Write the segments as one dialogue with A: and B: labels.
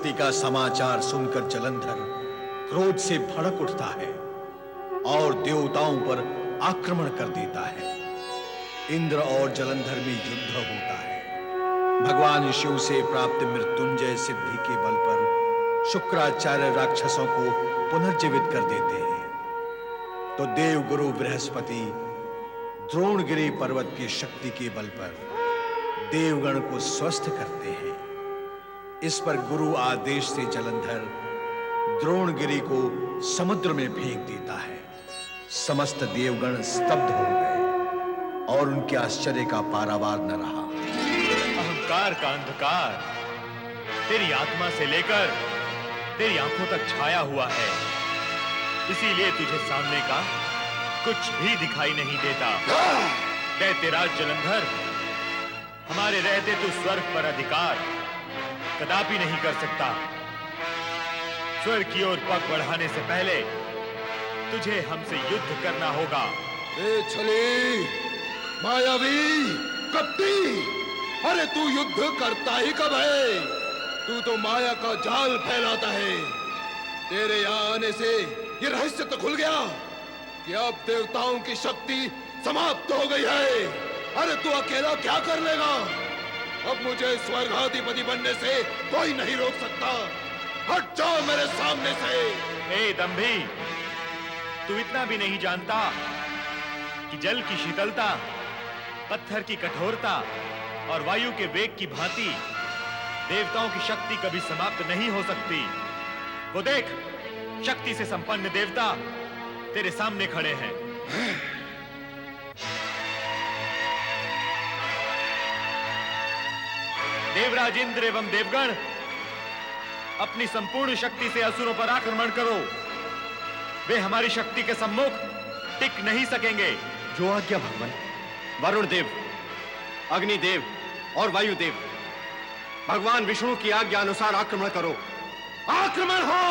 A: शक्ति का समाचार सुनकर जलंधर क्रोध से भड़क उठता है और देवताओं पर आक्रमण कर देता है। इंद्र और जलंधर में युद्ध होता है। भगवान शिव से प्राप्त मृत्युंजय सिद्धि के बल पर शुक्राचार्य राक्षसों को पुनर्जीवित कर देते हैं। तो देवगुरु बृहस्पति द्रोणगिरी पर्वत की शक्ति के बल पर देवगण को स्वस्थ करते हैं। इस पर गुरु आदेश से जलंधर द्रोणगिरी को समुद्र में फेंक देता है। समस्त देवगण स्तब्ध हो गए और उनके आश्चर्य का पारावार न रहा।
B: अहंकार का अंधकार तेरी आत्मा से लेकर तेरी आंखों तक छाया हुआ है, इसीलिए तुझे सामने का कुछ भी दिखाई नहीं देता। दैत्यराज जलंधर, हमारे रहते तू स्वर्ग पर अधिकार कदापि नहीं कर सकता। स्वर्ग की ओर पग बढ़ाने से पहले तुझे हमसे युद्ध करना होगा।
C: ए छली, मायावी, कपटी, अरे तू युद्ध करता ही कब है? तू तो माया का जाल फैलाता है। तेरे यहाँ आने से ये रहस्य तो खुल गया कि अब देवताओं की शक्ति समाप्त हो गई है। अरे तू अकेला क्या कर लेगा? अब मुझे स्वर्गाधिपति बनने से कोई नहीं रोक सकता। हट जाओ मेरे सामने से।
B: ए दंभी, तू इतना भी नहीं जानता कि जल की शीतलता, पत्थर की कठोरता और वायु के वेग की भांति देवताओं की शक्ति कभी समाप्त नहीं हो सकती। वो देख, शक्ति से संपन्न देवता तेरे सामने खड़े हैं। देवराज इंद्र एवं देवगण, अपनी संपूर्ण शक्ति से असुरों पर आक्रमण करो। वे हमारी शक्ति के सम्मुख टिक नहीं सकेंगे।
D: जो आज्ञा भगवान। वरुण देव, अग्निदेव और वायुदेव, भगवान विष्णु की आज्ञा अनुसार आक्रमण करो। आक्रमण हो।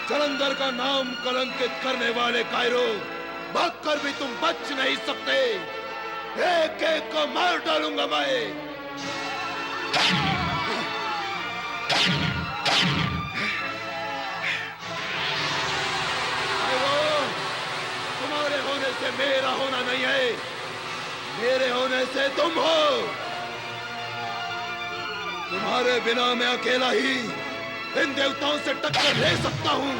D: जलंधर का नाम कलंकित करने वाले कायरो, भागकर भी तुम बच नहीं सकते। एक एक को मार डालूंगा मैं। तुम्हारे होने से मेरा होना नहीं है, मेरे होने से तुम हो। तुम्हारे बिना मैं अकेला ही इन देवताओं से टक्कर ले सकता हूं।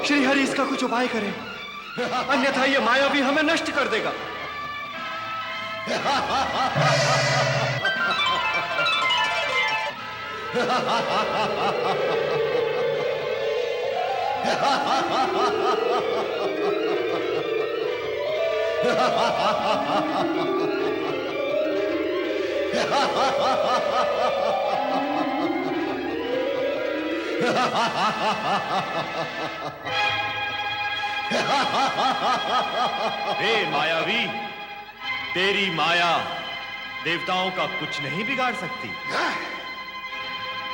D: श्री हरि इसका कुछ उपाय करें, अन्यथा ये मायावी हमें नष्ट कर देगा।
B: हे मायावी, तेरी माया देवताओं का कुछ नहीं बिगाड़ सकती।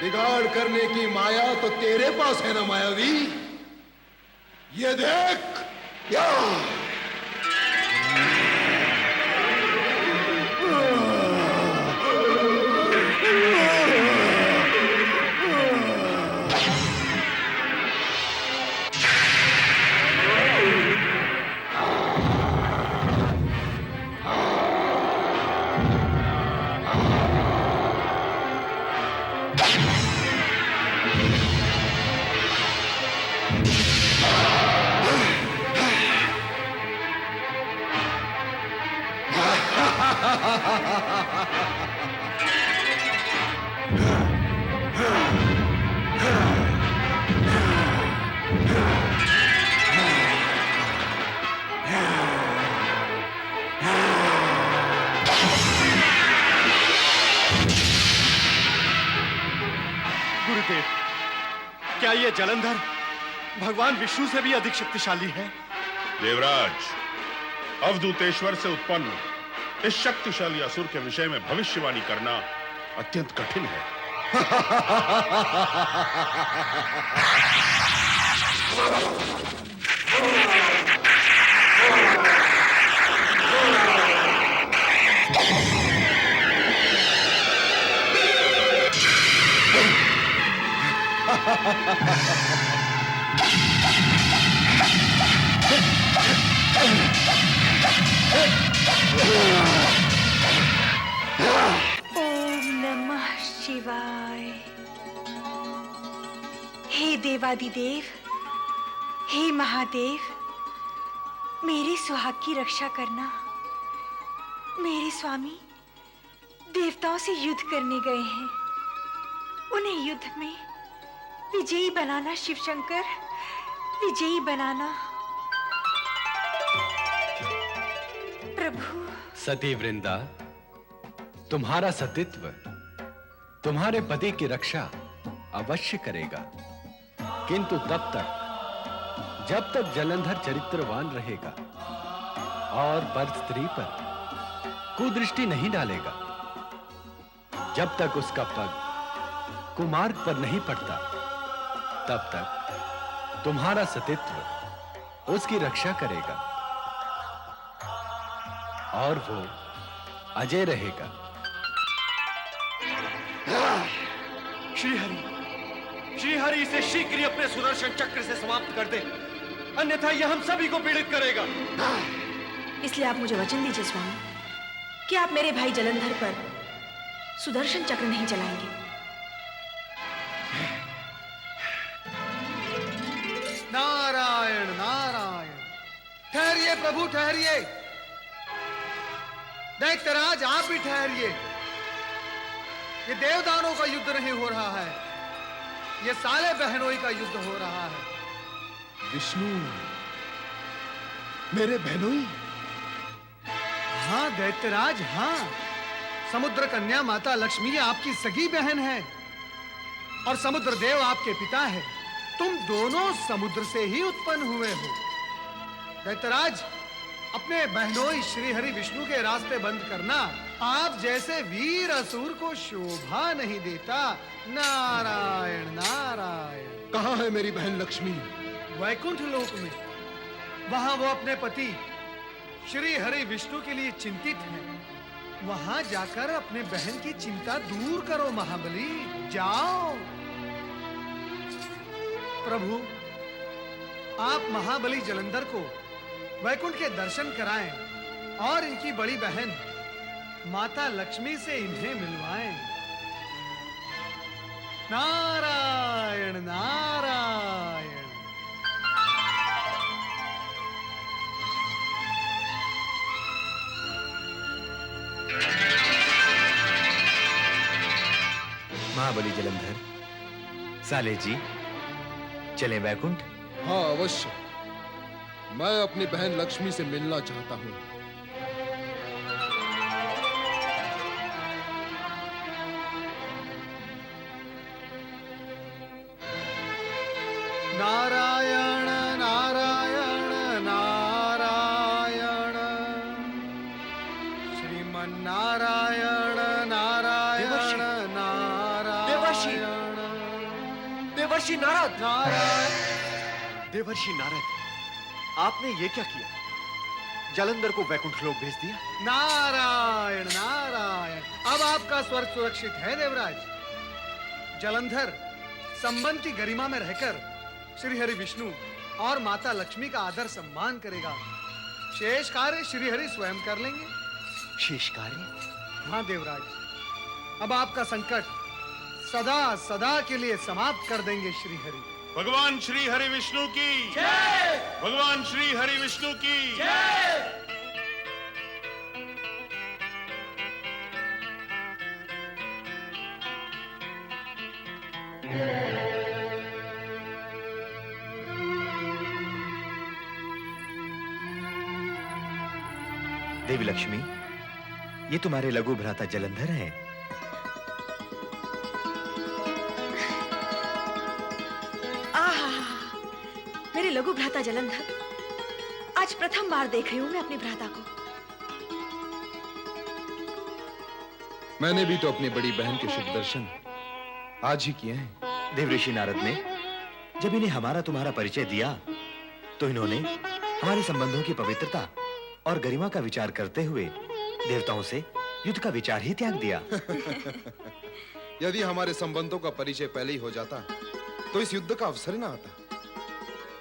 C: बिगाड़ करने की माया तो तेरे पास है ना मायावी। ये देख, या
D: गुरुदेव, क्या ये जलंधर भगवान विष्णु से भी अधिक शक्तिशाली है?
E: देवराज, अवधूतेश्वर से उत्पन्न इस शक्तिशाली असुर के विषय में भविष्यवाणी करना अत्यंत कठिन है।
F: ओम नमः शिवाय। हे देवादिदेव, हे महादेव, मेरे सुहाग की रक्षा करना। मेरे स्वामी देवताओं से युद्ध करने गए हैं। उन्हें युद्ध में विजयी बनाना शिव शंकर, विजयी बनाना। प्रभु।
A: सती वृंदा, तुम्हारा सतीत्व तुम्हारे पति की रक्षा अवश्य करेगा, किंतु तब तक जब तक जलंधर चरित्रवान रहेगा और पर स्त्री पर कुदृष्टि नहीं डालेगा, जब तक उसका पग कुमार्ग पर नहीं पड़ता, तब तक तुम्हारा सतीत्व उसकी रक्षा करेगा और वो अजय रहेगा।
D: श्रीहरि इसे शीघ्र ही अपने सुदर्शन चक्र से समाप्त कर दे, अन्यथा यह हम सभी को पीड़ित करेगा।
F: इसलिए आप मुझे वचन दीजिए स्वामी कि आप मेरे भाई जलंधर पर सुदर्शन चक्र नहीं चलाएंगे।
G: नारायण नारायण। ठहरिए प्रभु, ठहरिए। दैत्यराज, आप भी ठहरिए। ये देवदानों का युद्ध नहीं हो रहा है, ये साले बहनोई का युद्ध हो रहा है।
C: विष्णु, मेरे बहनोई।
G: हाँ दैत्यराज, हाँ। समुद्र कन्या माता लक्ष्मी आपकी सगी बहन है और समुद्र देव आपके पिता है। तुम दोनों समुद्र से ही उत्पन्न हुए हो। दैत्यराज, अपने बहनोई श्री हरि विष्णु के रास्ते बंद करना आप जैसे वीर असुर को शोभा नहीं देता। नारायण नारायण।
C: कहाँ है मेरी बहन लक्ष्मी?
G: वैकुंठ लोक में। वहां वो अपने पति श्री हरि विष्णु के लिए चिंतित है। वहां जाकर अपने बहन की चिंता दूर करो महाबली, जाओ। प्रभु, आप महाबली जलंधर को वैकुंठ के दर्शन कराएं और इनकी बड़ी बहन माता लक्ष्मी से इन्हें मिलवाएं। नारायण नारायण।
B: महाबली जलंधर, साले जी, चलें वैकुंठ?
C: हाँ अवश्य। मैं अपनी बहन लक्ष्मी से मिलना चाहता हूँ।
G: नारायण नारायण नारायण। श्रीमन नारायण नारायण नारायण।
D: देवर्षि नारद!
G: नारायण।
D: देवर्षि नारद, आपने ये क्या किया? जलंधर को वैकुंठ लोक भेज दिया?
G: नारायण नारायण। अब आपका स्वर्ग सुरक्षित है देवराज। जलंधर संबंध की गरिमा में रहकर श्री हरि विष्णु और माता लक्ष्मी का आदर सम्मान करेगा। शेष कार्य श्री हरि स्वयं कर लेंगे।
D: शेष कार्य?
G: हाँ देवराज, अब आपका संकट सदा सदा के लिए समाप्त कर देंगे श्री हरि।
E: भगवान श्री हरि विष्णु की जय। भगवान श्री हरि विष्णु की जय।
B: देवी लक्ष्मी, ये तुम्हारे लघु भ्राता जलंधर हैं।
F: आहा, मेरे लघु भ्राता जलंधर, आज प्रथम बार देख रही हूं मैं अपने भ्राता को।
C: मैंने भी तो अपनी बड़ी बहन के शुभ दर्शन आज ही किए हैं।
B: देवऋषि नारद ने जब इन्हें हमारा तुम्हारा परिचय दिया तो इन्होंने हमारे संबंधों की पवित्रता और गरिमा का विचार करते हुए देवताओं से युद्ध का विचार ही त्याग दिया।
C: यदि हमारे संबंधों का परिचय पहले ही हो जाता तो इस युद्ध का अवसर न आता।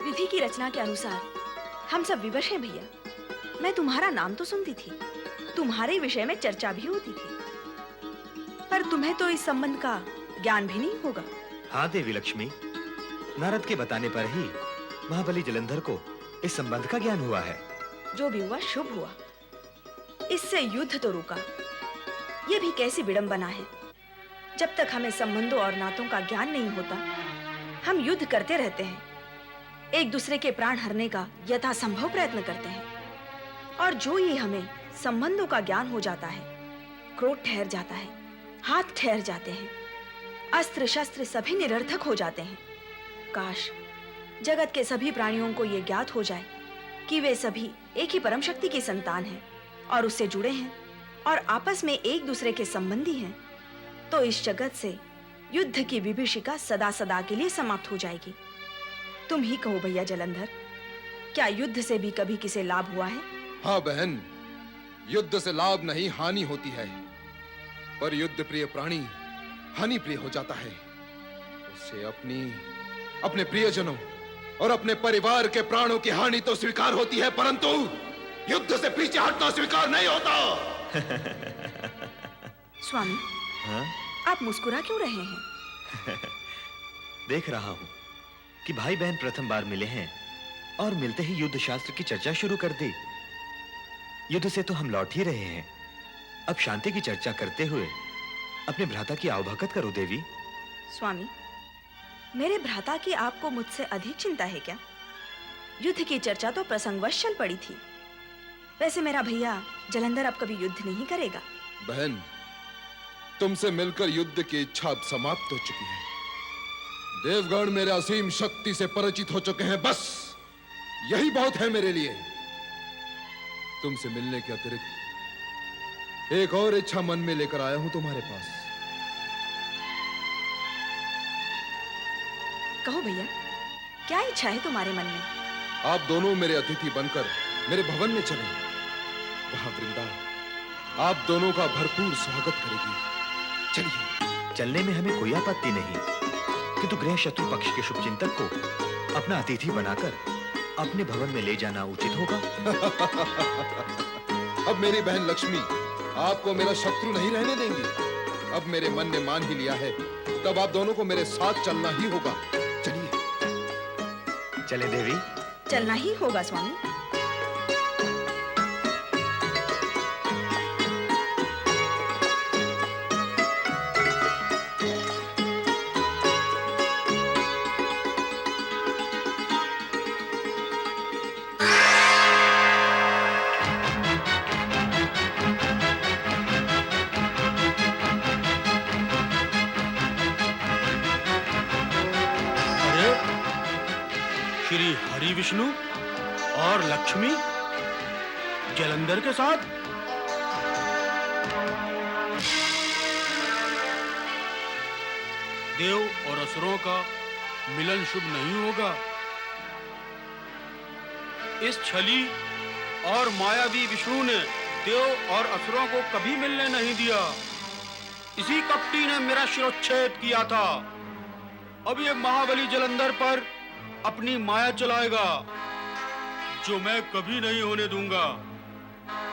F: विधि की रचना के अनुसार हम सब विवश हैं भैया। मैं तुम्हारा नाम तो सुनती थी, तुम्हारे विषय में चर्चा भी होती थी, पर तुम्हें तो इस संबंध का ज्ञान भी नहीं होगा।
B: हाँ देवी लक्ष्मी, नारद के बताने पर ही महाबली जलंधर को इस संबंध का ज्ञान हुआ है।
F: जो भी हुआ शुभ हुआ। इससे युद्ध तो रुका। यह भी कैसी विडंबना है, जब तक हमें संबंधों और नातों का ज्ञान नहीं होता हम युद्ध करते रहते हैं, एक दूसरे के प्राण हरने का यथासंभव प्रयत्न करते हैं, और जो ही हमें संबंधों का ज्ञान हो जाता है, क्रोध ठहर जाता है, हाथ ठहर जाते हैं, अस्त्र शस्त्र सभी निरर्थक हो जाते हैं। काश जगत के सभी प्राणियों को यह ज्ञात हो जाए कि वे सभी एक ही परम शक्ति की संतान हैं और उससे जुड़े हैं और आपस में एक दूसरे के संबंधी हैं, तो इस जगत से युद्ध की विभीषिका सदा सदा के लिए समाप्त हो जाएगी। तुम ही कहो भैया जलंधर, क्या युद्ध से भी कभी किसे लाभ हुआ है?
C: हाँ बहन, युद्ध से लाभ नहीं हानि होती है, पर युद्ध प्रिय प्राणी हानि प्रिय हो जाता है। उससे अपने प्रियजनों और अपने परिवार के प्राणों की हानि तो स्वीकार होती है, परंतु युद्ध से पीछे हटना स्वीकार नहीं होता।
F: स्वामी,
B: हाँ?
F: आप मुस्कुरा क्यों रहे हैं?
B: देख रहा हूं कि भाई बहन प्रथम बार मिले हैं और मिलते ही युद्ध शास्त्र की चर्चा शुरू कर दी। युद्ध से तो हम लौट ही रहे हैं, अब शांति की चर्चा करते हुए अपने भ्राता की आवभगत करो देवी।
F: स्वामी, मेरे भ्राता की आपको मुझसे अधिक चिंता है क्या? युद्ध की चर्चा तो प्रसंगवश चल पड़ी थी। वैसे मेरा भैया जलंधर अब कभी युद्ध नहीं करेगा।
C: बहन, तुमसे मिलकर युद्ध की इच्छा अब समाप्त हो चुकी है। देवगण मेरे असीम शक्ति से परिचित हो चुके हैं, बस यही बहुत है मेरे लिए। तुमसे मिलने के अतिरिक्त एक और इच्छा मन में लेकर आया हूं तुम्हारे पास।
F: कहो भैया, क्या इच्छा है तुम्हारे मन में?
C: आप दोनों मेरे अतिथि बनकर मेरे भवन में चलें। वहां वृंदा आप दोनों का भरपूर स्वागत करेगी। चलिए।
B: चलने में हमें कोई आपत्ति नहीं, किंतु गृह शत्रु पक्ष के शुभचिंतक को अपना अतिथि बनाकर अपने भवन में ले जाना उचित होगा।
C: अब मेरी बहन लक्ष्मी आपको मेरा शत्रु नहीं रहने देंगी। अब मेरे मन ने मान ही लिया है, तब आप दोनों को मेरे साथ चलना ही होगा। चलिए।
B: चले देवी।
F: चलना ही होगा स्वामी।
H: श्री हरि विष्णु और लक्ष्मी जलंधर के साथ। देव और असुरों का मिलन शुभ नहीं होगा। इस छली और मायावी विष्णु ने देव और असुरों को कभी मिलने नहीं दिया। इसी कपटी ने मेरा शिरोच्छेद किया था। अब ये महाबली जलंधर पर अपनी माया चलाएगा, जो मैं कभी नहीं होने दूंगा।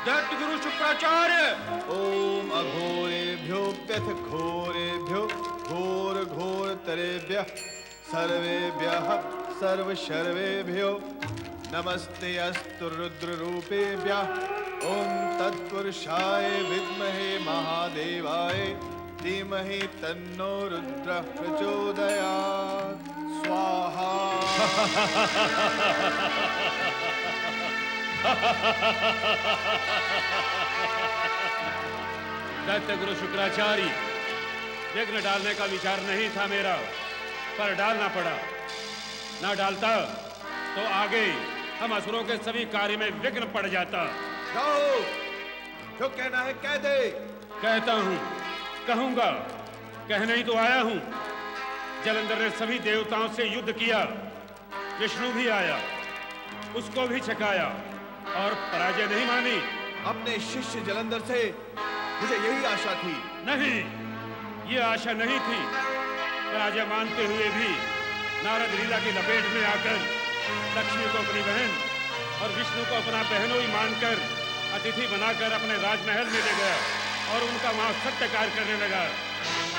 H: दैत्य गुरु शुक्राचार्य।
D: ओम अघोरेभ्यो व्यथ घोरेभ्यो घोर घोर तरेभ्यः सर्वेभ्यः सर्व शर्वेभ्यो नमस्ते अस्तु रुद्र रूपेभ्यः। ओम तत्पुरुषाय विद्महे महादेवाय धीमहि तन्नो रुद्रः प्रचोदयात्। स्वाहा।
H: दैत्य गुरु शुक्राचार्य, विघ्न डालने का विचार नहीं था मेरा, पर डालना पड़ा। ना डालता तो आगे हम असुरों के सभी कार्य में विघ्न पड़ जाता।
D: जाओ, जो कहना है कह दे।
H: कहता हूं, कहूंगा, कहने ही तो आया हूं। जलंधर ने सभी देवताओं से युद्ध किया, विष्णु भी आया, उसको भी छकाया और पराजय नहीं मानी।
D: अपने शिष्य जलंधर से मुझे यही आशा थी।
H: नहीं, ये आशा नहीं थी। पराजय मानते हुए भी नारद लीला की लपेट में आकर लक्ष्मी को अपनी बहन और विष्णु को अपना बहनोई मानकर अतिथि बनाकर अपने राजमहल में ले गया और उनका वहां सत्कार करने लगा।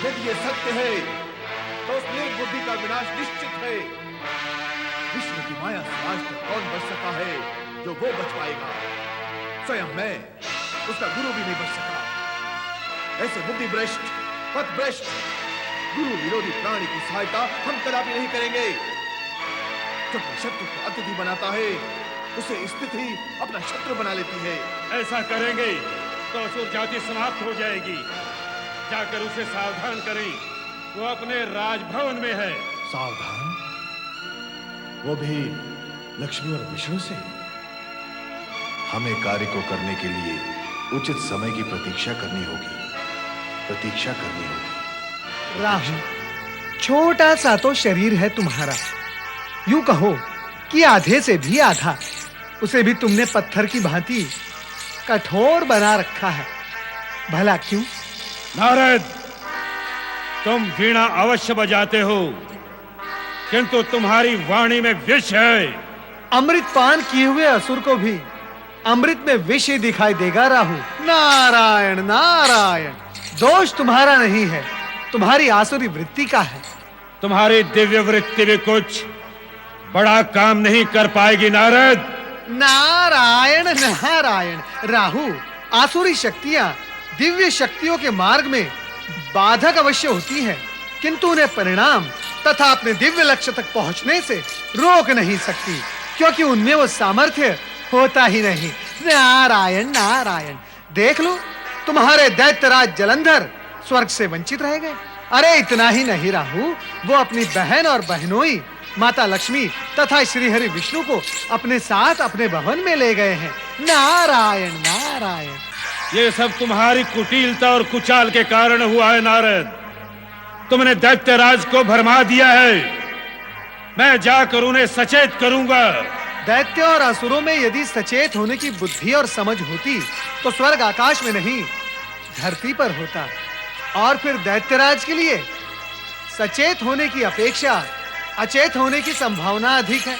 D: यदि ये सत्य है तो उस निर्बुद्धि का विनाश निश्चित है। विष्णु की माया से आज तक कौन बच सका है जो वो बच पाएगा? स्वयं मैं, उसका गुरु भी नहीं बच सका। ऐसे बुद्धि भ्रष्ट, पथ भ्रष्ट, गुरु विरोधी प्राणी की सहायता हम कदापि नहीं करेंगे। जो अपने शत्रु को अतिथि बनाता है, उसे स्थिति अपना शत्रु बना लेती है।
H: ऐसा करेंगे तो असुर जाति समाप्त हो जाएगी। जाकर उसे सावधान करें, वो अपने राजभवन में है।
D: सावधान? वो भी लक्ष्मी और विष्णु से? हमें कार्य को करने के लिए उचित समय की प्रतीक्षा करनी होगी।
G: राहु, छोटा सा तो शरीर है तुम्हारा, यूं कहो कि आधे से भी आधा। उसे भी तुमने पत्थर की भांति कठोर बना रखा है। भला क्यों?
H: नारद, तुम वीणा अवश्य बजाते हो, किंतु तुम्हारी वाणी में विष है।
G: अमृत पान किए हुए असुर को भी अमृत में विष ही दिखाई देगा। राहु, नारायण नारायण, दोष तुम्हारा नहीं है, तुम्हारी आसुरी वृत्ति का है।
H: तुम्हारी दिव्य वृत्ति भी कुछ बड़ा काम नहीं कर पाएगी नारद।
G: नारायण नारायण। राहु, आसुरी शक्तियां दिव्य शक्तियों के मार्ग में बाधक अवश्य होती हैं, किंतु उन्हें परिणाम तथा अपने दिव्य लक्ष्य तक पहुंचने से रोक नहीं सकती, क्योंकि उनमें वो सामर्थ्य होता ही नहीं। नारायण नारायण। देख लो, तुम्हारे दैत्यराज जलंधर स्वर्ग से वंचित रह गए। अरे इतना ही नहीं राहु, वो अपनी बहन और बहनोई माता लक्ष्मी तथा श्री हरि विष्णु को अपने साथ अपने भवन में ले गए हैं। नारायण नारायण।
H: ये सब तुम्हारी कुटिलता और कुचाल के कारण हुआ है नारद। तुमने दैत्यराज को भरमा दिया है। मैं जाकर उन्हें सचेत करूंगा।
G: दैत्य और असुरों में यदि सचेत होने की बुद्धि और समझ होती तो स्वर्ग आकाश में नहीं धरती पर होता, और फिर दैत्यराज के लिए सचेत होने की अपेक्षा अचेत होने की संभावना अधिक है।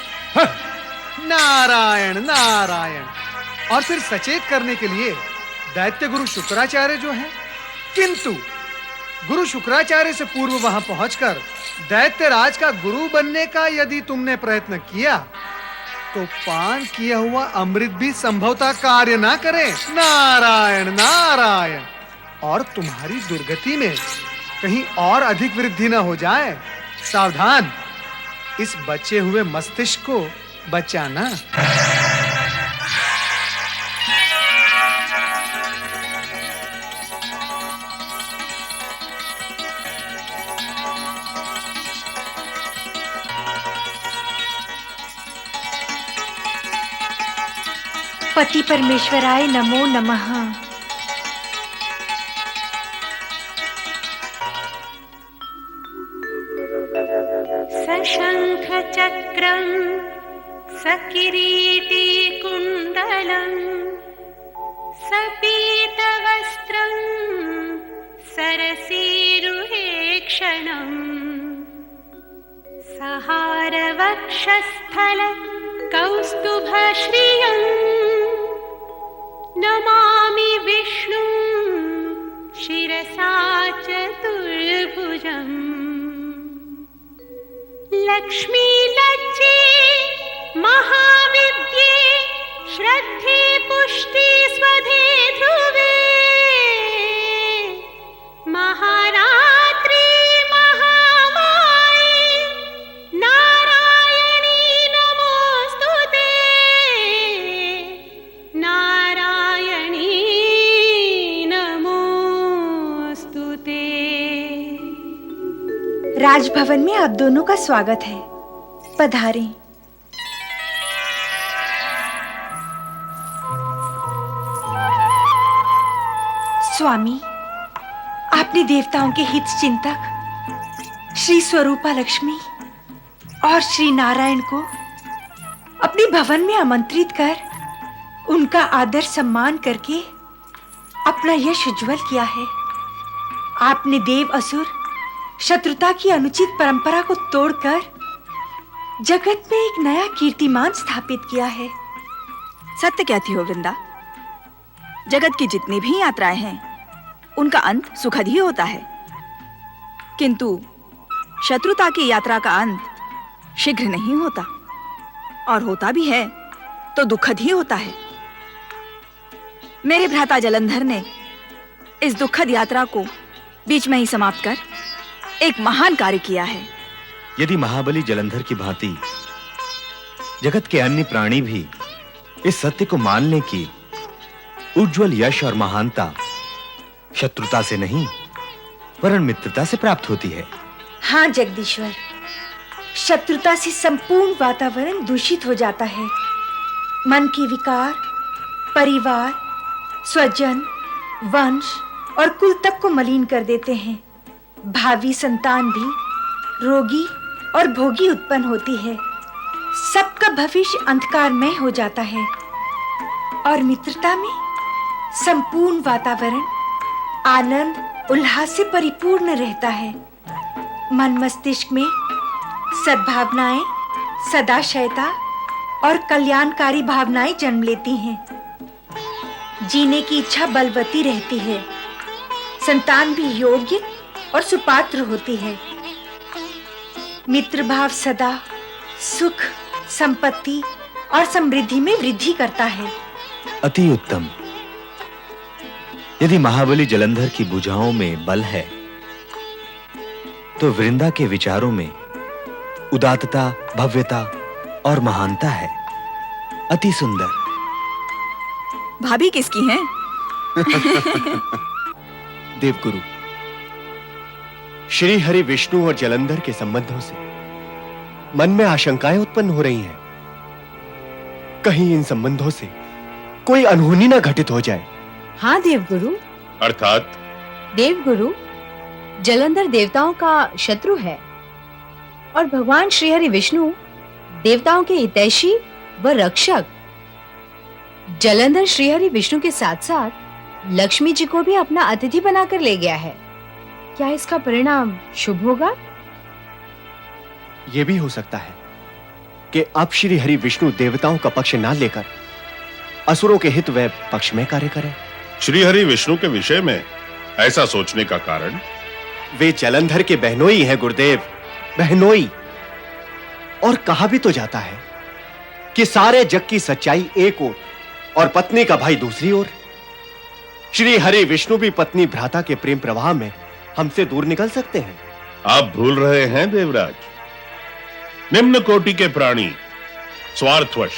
G: नारायण नारायण। और फिर सचेत करने के लिए दैत्य गुरु शुक्राचार्य जो हैं, किंतु गुरु शुक्राचार्य से पूर्व वहां पहुंचकर दैत्य राज का गुरु बनने का यदि तुमने प्रयत्न किया तो पान किया हुआ अमृत भी संभवतः कार्य ना करे। नारायण नारायण। और तुम्हारी दुर्गति में कहीं और अधिक वृद्धि न हो जाए। सावधान, इस बचे हुए मस्तिष्क को बचाना।
I: पति परमेश्वराय नमो नमः।
J: सशंख चक्रं सकिरीटी कुंडलं सपीतवस्त्रं सरसीरुहेक्षणं सहारवक्षस्थल कौस्तुभश्रियं नमामि विष्णुं शिरसा चतुर्भुजम्। लक्ष्मी लज्जे महाविद्ये श्रद्धे पुष्टि स्वधे ध्रुवे महारात्रि महामाये नारायणी नमोस्तुते नारायणी नमोस्तुते।
I: राजभवन में आप दोनों का स्वागत है, पधारें। स्वामी, आपने देवताओं के हित चिंतक श्री स्वरूपा लक्ष्मी और श्री नारायण को अपने भवन में आमंत्रित कर उनका आदर सम्मान करके अपना यश उज्जवल किया है। आपने देव असुर शत्रुता की अनुचित परंपरा को तोड़कर जगत में एक नया कीर्तिमान स्थापित किया है।
F: सत्य कहती हो वृंदा। जगत की जितनी भी यात्राएं हैं उनका अंत सुखद ही होता है, किंतु शत्रुता की यात्रा का अंत शीघ्र नहीं होता, और होता भी है तो दुखद ही होता है। मेरे भ्राता जलंधर ने इस दुखद यात्रा को बीच में ही समाप्त कर एक महान कार्य किया है।
B: यदि महाबली जलंधर की भांति जगत के अन्य प्राणी भी इस सत्य को मान लें कि उज्जवल यश और महानता शत्रुता से नहीं वरन मित्रता से प्राप्त होती है।
I: हाँ जगदीश्वर, शत्रुता से संपूर्ण वातावरण दूषित हो जाता है। मन के विकार परिवार, स्वजन, वंश और कुल तक को मलिन कर देते हैं। भावी संतान भी रोगी और भोगी उत्पन्न होती है। सबका भविष्य अंधकारमय हो जाता है और मित्रता में संपूर्ण वातावरण आनंद उल्लास से परिपूर्ण रहता है। मन मस्तिष्क में सद्भावनाएं, सदाशयता और कल्याणकारी भावनाएं जन्म लेती हैं। जीने की इच्छा बलवती रहती है। संतान भी योग्य और सुपात्र होती है। मित्र भाव सदा सुख, संपत्ति और समृद्धि में वृद्धि करता है।
B: अति उत्तम। यदि महाबली जलंधर की भुजाओं में बल है तो वृंदा के विचारों में उदात्तता, भव्यता और महानता है। अति सुंदर।
F: भाभी किसकी हैं?
K: देवगुरु, श्री हरि विष्णु और जलंधर के संबंधों से मन में आशंकाएं उत्पन्न हो रही हैं। कहीं इन संबंधों से कोई अनहोनी ना घटित हो जाए।
L: हाँ देवगुरु।
E: अर्थात?
L: देवगुरु, जलंधर देवताओं का शत्रु है और भगवान श्री हरि विष्णु देवताओं के हितैषी व रक्षक। जलंधर श्री हरि विष्णु के साथ साथ लक्ष्मी जी को भी अपना अतिथि बनाकर ले गया है। क्या इसका परिणाम शुभ होगा?
K: यह भी हो सकता है, कि अब श्री हरि विष्णु देवताओं का पक्ष ना लेकर असुरों के हित व पक्ष में कार्य करें।
E: श्री हरि विष्णु के विषय में ऐसा सोचने का कारण?
K: वे जलंधर के बहनोई हैं गुरुदेव, बहनोई। और कहा भी तो जाता है कि सारे जग की सच्चाई एक ओर और पत्नी का भाई दूसरी ओर। श्री हरि विष्णु भी पत्नी भ्राता के प्रेम प्रवाह में हमसे दूर निकल सकते हैं।
E: आप भूल रहे हैं देवराज, निम्न कोटि के प्राणी स्वार्थवश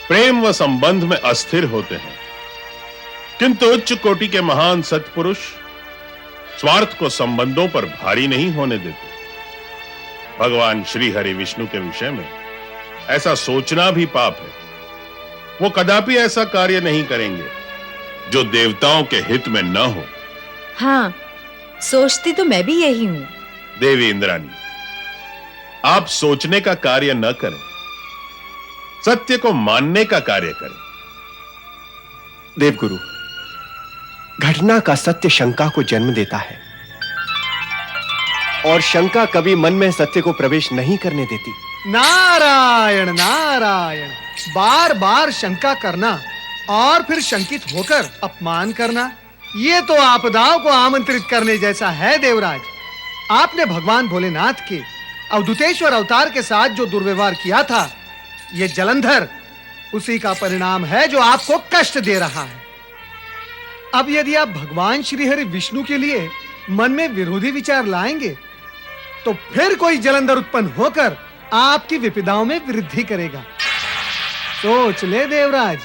E: प्रेम व संबंध में अस्थिर होते हैं, किंतु उच्च कोटि के महान सत्पुरुष स्वार्थ को संबंधों पर भारी नहीं होने देते। भगवान श्री हरि विष्णु के विषय में ऐसा सोचना भी पाप है। वो कदापि ऐसा कार्य नहीं करेंगे जो देवताओं के हित में न हो।
L: हाँ, सोचती तो मैं भी यही हूं।
E: देवी इंद्राणी, आप सोचने का कार्य न करें, सत्य को मानने का कार्य करें।
K: देवगुरु, घटना का सत्य शंका को जन्म देता है और शंका कभी मन में सत्य को प्रवेश नहीं करने देती।
G: नारायण नारायण, बार बार शंका करना और फिर शंकित होकर अपमान करना, ये तो आपदाओं को आमंत्रित करने जैसा है देवराज। आपने भगवान भोलेनाथ के अवधूतेश्वर अवतार के साथ जो दुर्व्यवहार किया था, ये जलंधर उसी का परिणाम है जो आपको कष्ट दे रहा है। अब यदि आप भगवान श्री हरि विष्णु के लिए मन में विरोधी विचार लाएंगे तो फिर कोई जलंधर उत्पन्न होकर आपकी विपदाओं में वृद्धि करेगा। सोच ले देवराज,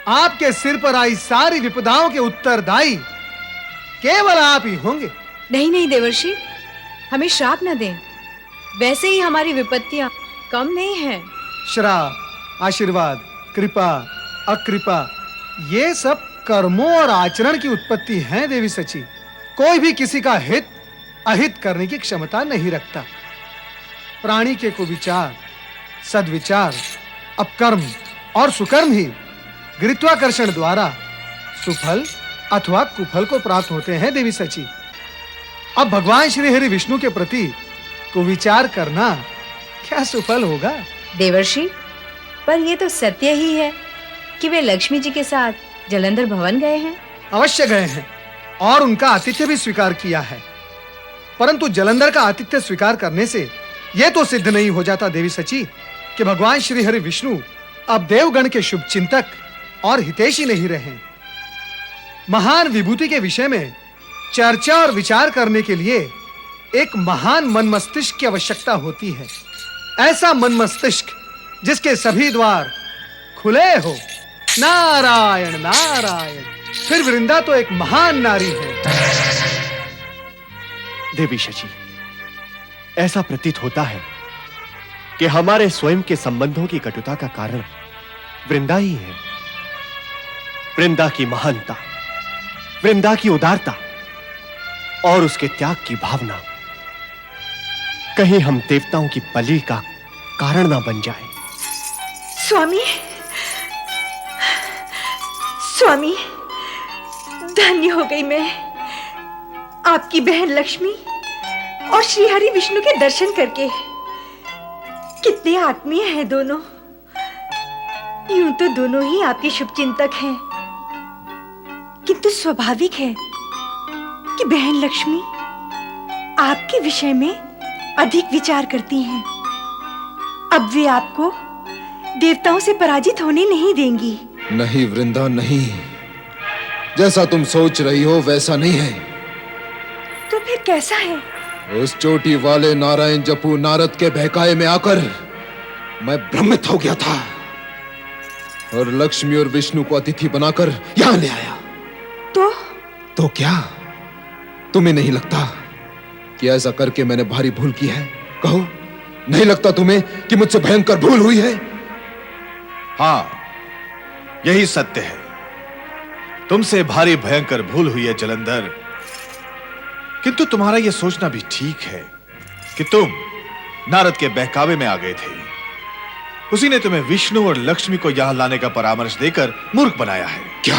G: आपके सिर पर आई सारी विपदाओं के उत्तरदायी केवल आप ही होंगे।
L: नहीं नहीं देवर्षि, हमें श्राप न दें। वैसे ही हमारी विपत्तियां कम नहीं हैं।
G: श्राप, आशीर्वाद, कृपा, अकृपा, ये सब कर्मों और आचरण की उत्पत्ति है देवी सची। कोई भी किसी का हित अहित करने की क्षमता नहीं रखता। प्राणी के कुविचार, सद्विचार, अपकर्म और सुकर्म ही गुरुत्वाकर्षण द्वारा सुफल अथवा कुफल को प्राप्त होते हैं देवी सची। अब भगवान श्री हरि विष्णु के प्रति कुविचार करना क्या सुफल होगा?
L: देवर्षि, पर ये तो सत्य ही है कि वे लक्ष्मी जी के साथ जलंधर भवन गए हैं।
G: अवश्य गए हैं और उनका आतिथ्य भी स्वीकार किया है, परंतु जलंधर का आतिथ्य स्वीकार करने से यह तो सिद्ध नहीं हो जाता देवी सची कि भगवान श्री हरि विष्णु अब देवगण के शुभ चिंतक और हितैषी नहीं रहे। महान विभूति के विषय में चर्चा और विचार करने के लिए एक महान मन मस्तिष्क की आवश्यकता होती है। ऐसा मन मस्तिष्क जिसके सभी द्वार खुले हो। नारायण नारायण, फिर वृंदा तो एक महान नारी है।
K: देवी शची, ऐसा प्रतीत होता है कि हमारे स्वयं के संबंधों की कटुता का कारण वृंदा ही है। वृंदा की महानता, वृंदा की उदारता और उसके त्याग की भावना कहीं हम देवताओं की बलि का कारण ना बन जाए।
I: स्वामी, स्वामी, धन्य हो गई मैं आपकी बहन लक्ष्मी और श्री हरि विष्णु के दर्शन करके। कितने आत्मीय हैं दोनों। यूं तो दोनों ही आपके शुभचिंतक हैं, किंतु स्वाभाविक है कि बहन लक्ष्मी आपके विषय में अधिक विचार करती हैं। अब वे आपको देवताओं से पराजित होने नहीं देंगी।
C: नहीं वृंदा, नहीं। जैसा तुम सोच रही हो वैसा नहीं है।
I: तो फिर कैसा है?
C: उस चोटी वाले नारायण जपू नारद के बहकाए में आकर मैं भ्रमित हो गया था और लक्ष्मी और विष्णु को अतिथि बनाकर यहां ले आया। तो क्या तुम्हें नहीं लगता कि ऐसा करके मैंने भारी भूल की है? कहो, नहीं लगता तुम्हें कि मुझसे भयंकर भूल हुई है?
A: हां, यही सत्य है। तुमसे भारी भयंकर भूल हुई है जलंधर। किंतु तुम्हारा यह सोचना भी ठीक है कि तुम नारद के बहकावे में आ गए थे। उसी ने तुम्हें विष्णु और लक्ष्मी को यहां लाने का परामर्श देकर मूर्ख बनाया है।
C: क्या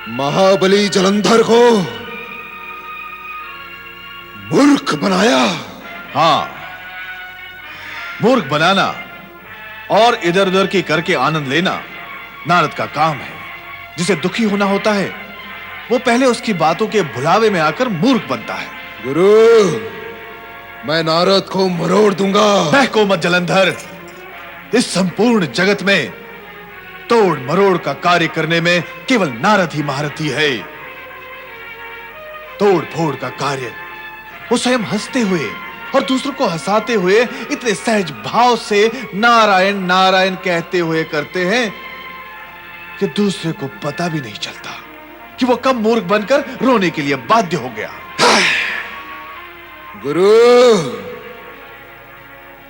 C: महाबली जलंधर को मूर्ख बनाया?
A: हां,
D: मूर्ख बनाना और इधर उधर की करके आनंद लेना नारद का काम है। जिसे दुखी होना होता है वो पहले उसकी बातों के भुलावे में आकर मूर्ख बनता है।
C: गुरु, मैं नारद को मरोड़ दूंगा।
D: बहको मत जलंधर। इस संपूर्ण जगत में तोड़ मरोड़ का कार्य करने में केवल नारद ही महारथी है। तोड़ फोड़ का कार्य वो स्वयं हंसते हुए और दूसरों को हंसाते हुए इतने सहज भाव से नारायण नारायण कहते हुए करते हैं कि दूसरे को पता भी नहीं चलता कि वो कब मूर्ख बनकर रोने के लिए बाध्य हो गया।
C: गुरु,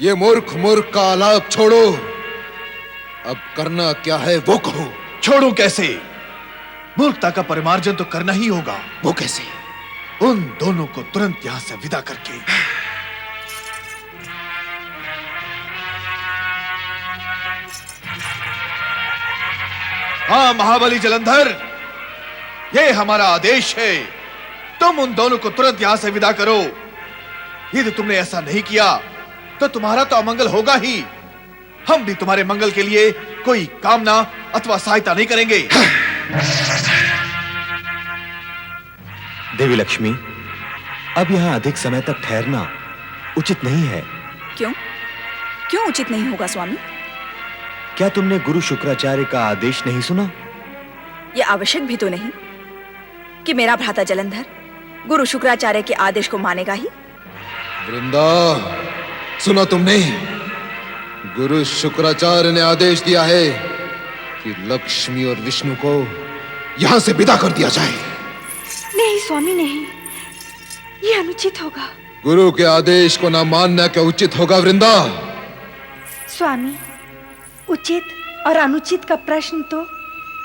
C: ये मूर्ख मूर्ख का आलाप छोड़ो। अब करना क्या है वो कहो।
D: छोड़ू कैसे? मूर्खता का परिमार्जन तो करना ही होगा।
C: वो कैसे?
D: उन दोनों को तुरंत यहां से विदा करके। हाँ महाबली जलंधर, ये हमारा आदेश है। तुम उन दोनों को तुरंत यहां से विदा करो। यदि तुमने ऐसा नहीं किया तो तुम्हारा तो अमंगल होगा ही। हम भी तुम्हारे मंगल के लिए कोई कामना अथवा सहायता नहीं करेंगे।
K: देवी लक्ष्मी, अब यहां अधिक समय तक ठहरना उचित नहीं है।
F: क्यों? क्यों उचित नहीं होगा स्वामी?
K: क्या तुमने गुरु शुक्राचार्य का आदेश नहीं सुना?
F: यह आवश्यक भी तो नहीं कि मेरा भ्राता जलंधर गुरु शुक्राचार्य के आदेश को मानेगा ही।
C: वृंदा, सुना तुमने? गुरु शुक्राचार्य ने आदेश दिया है कि लक्ष्मी और विष्णु को यहां से विदा कर दिया जाए।
I: नहीं स्वामी, नहीं, ये अनुचित होगा।
C: गुरु के आदेश को न मानना क्या उचित होगा वृंदा?
I: स्वामी, उचित और अनुचित का प्रश्न तो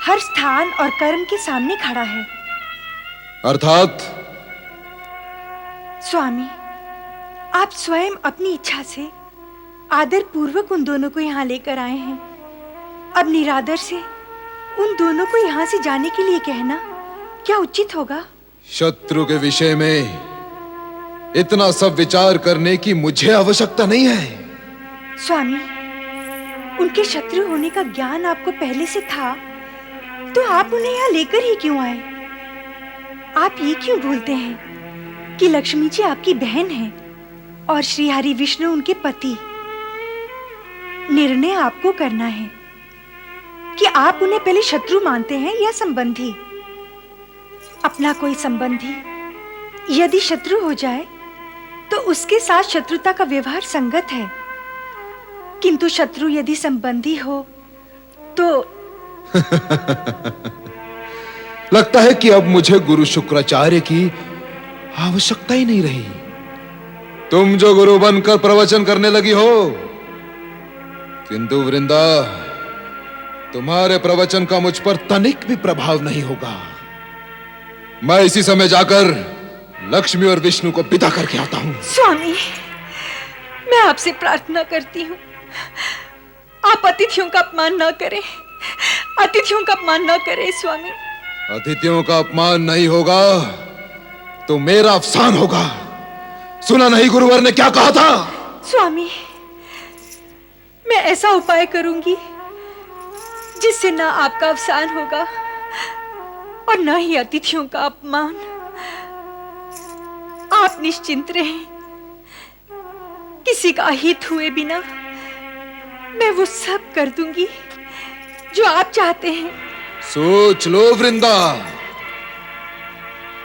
I: हर स्थान और कर्म के सामने खड़ा है।
C: अर्थात?
I: स्वामी, आप स्वयं अपनी इच्छा से आदर पूर्वक उन दोनों को यहाँ लेकर आए हैं। अब निरादर से उन दोनों को यहाँ से जाने के लिए कहना क्या उचित होगा?
C: शत्रु के विषय में इतना सब विचार करने की मुझे आवश्यकता नहीं है।
I: स्वामी, उनके शत्रु होने का ज्ञान आपको पहले से था, तो आप उन्हें यहाँ लेकर ही क्यों आए? आप ये क्यों भूलते हैं कि लक्ष्मी जी आपकी बहन हैं और श्री हरि विष्णु उनके पति? निर्णय आपको करना है कि आप उन्हें पहले शत्रु मानते हैं या संबंधी। अपना कोई संबंधी यदि शत्रु हो जाए तो उसके साथ शत्रुता का व्यवहार संगत है, किंतु शत्रु यदि संबंधी हो तो
C: लगता है कि अब मुझे गुरु शुक्राचार्य की आवश्यकता ही नहीं रही। तुम जो गुरु बनकर प्रवचन करने लगी हो, किंतु वृंदा, तुम्हारे प्रवचन का मुझ पर तनिक भी प्रभाव नहीं होगा। मैं इसी समय जाकर लक्ष्मी और विष्णु को विदा करके आता हूं।
I: स्वामी, मैं आपसे प्रार्थना करती हूँ, आप अतिथियों का अपमान न करें। अतिथियों का अपमान न करें स्वामी।
C: अतिथियों का अपमान नहीं होगा तो मेरा अवसान होगा। सुना नहीं गुरुवर ने क्या कहा था?
I: स्वामी, मैं ऐसा उपाय करूंगी जिससे ना आपका अवसान होगा और न ही अतिथियों का अपमान। आप निश्चिंत रहें, किसी का हित हुए बिना मैं वो सब कर दूंगी जो आप चाहते हैं।
C: सोच लो वृंदा,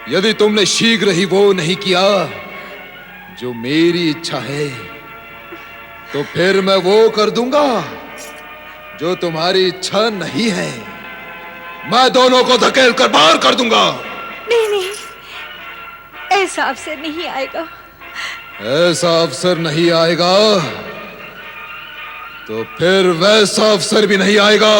C: यदि तुमने शीघ्र ही वो नहीं किया जो मेरी इच्छा है, तो फिर मैं वो कर दूंगा जो तुम्हारी इच्छा नहीं है। मैं दोनों को धकेल कर बाहर कर दूंगा।
I: नहीं नहीं, ऐसा अवसर नहीं आएगा।
C: ऐसा अवसर नहीं आएगा तो फिर वैसा अवसर भी नहीं आएगा।